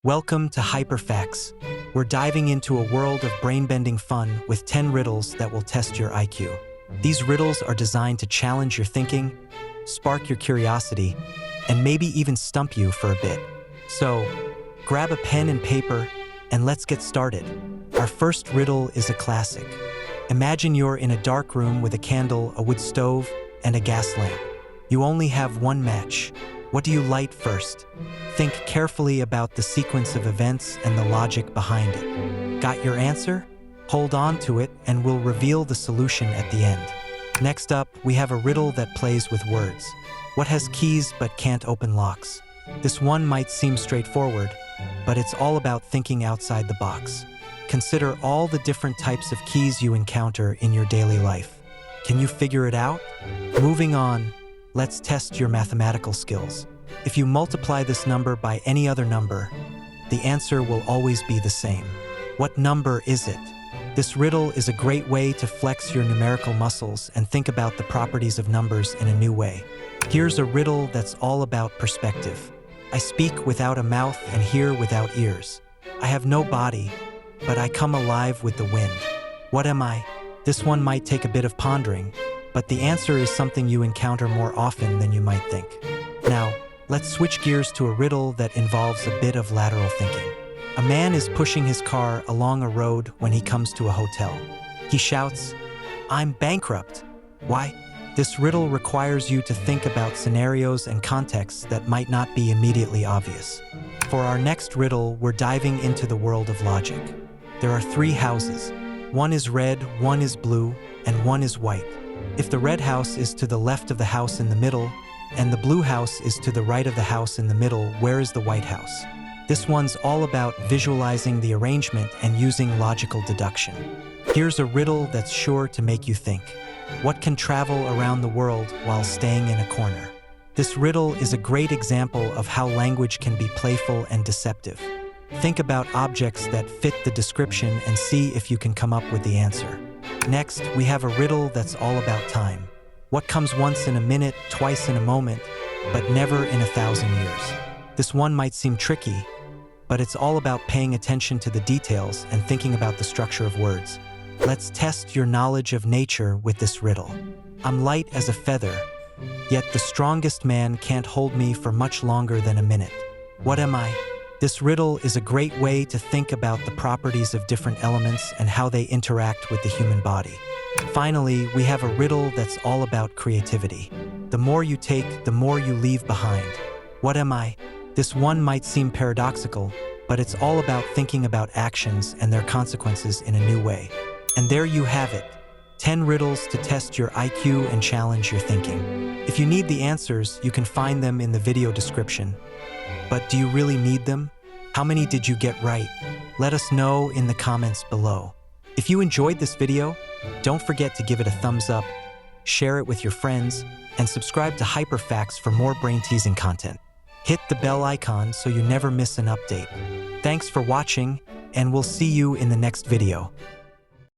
Welcome to Hyperfacts. We're diving into a world of brain-bending fun with 10 riddles that will test your IQ. These riddles are designed to challenge your thinking, spark your curiosity, and maybe even stump you for a bit. So, grab a pen and paper, and let's get started. Our first riddle is a classic. Imagine you're in a dark room with a candle, a wood stove, and a gas lamp. You only have one match. What do you light first? Think carefully about the sequence of events and the logic behind it. Got your answer? Hold on to it and we'll reveal the solution at the end. Next up, we have a riddle that plays with words. What has keys but can't open locks? This one might seem straightforward, but it's all about thinking outside the box. Consider all the different types of keys you encounter in your daily life. Can you figure it out? Moving on, let's test your mathematical skills. If you multiply this number by any other number, the answer will always be the same. What number is it? This riddle is a great way to flex your numerical muscles and think about the properties of numbers in a new way. Here's a riddle that's all about perspective. I speak without a mouth and hear without ears. I have no body, but I come alive with the wind. What am I? This one might take a bit of pondering, but the answer is something you encounter more often than you might think. Now, let's switch gears to a riddle that involves a bit of lateral thinking. A man is pushing his car along a road when he comes to a hotel. He shouts, "I'm bankrupt." Why? This riddle requires you to think about scenarios and contexts that might not be immediately obvious. For our next riddle, we're diving into the world of logic. There are 3 houses. One is red, one is blue, and one is white. If the red house is to the left of the house in the middle, and the blue house is to the right of the house in the middle, where is the white house? This one's all about visualizing the arrangement and using logical deduction. Here's a riddle that's sure to make you think. What can travel around the world while staying in a corner? This riddle is a great example of how language can be playful and deceptive. Think about objects that fit the description and see if you can come up with the answer. Next, we have a riddle that's all about time. What comes once in a minute, twice in a moment, but never in 1,000 years? This one might seem tricky, but it's all about paying attention to the details and thinking about the structure of words. Let's test your knowledge of nature with this riddle. I'm light as a feather, yet the strongest man can't hold me for much longer than a minute. What am I? This riddle is a great way to think about the properties of different elements and how they interact with the human body. Finally, we have a riddle that's all about creativity. The more you take, the more you leave behind. What am I? This one might seem paradoxical, but it's all about thinking about actions and their consequences in a new way. And there you have it, 10 riddles to test your IQ and challenge your thinking. If you need the answers, you can find them in the video description. But do you really need them? How many did you get right? Let us know in the comments below. If you enjoyed this video, don't forget to give it a thumbs up, share it with your friends, and subscribe to Hyperfacts for more brain-teasing content. Hit the bell icon so you never miss an update. Thanks for watching, and we'll see you in the next video.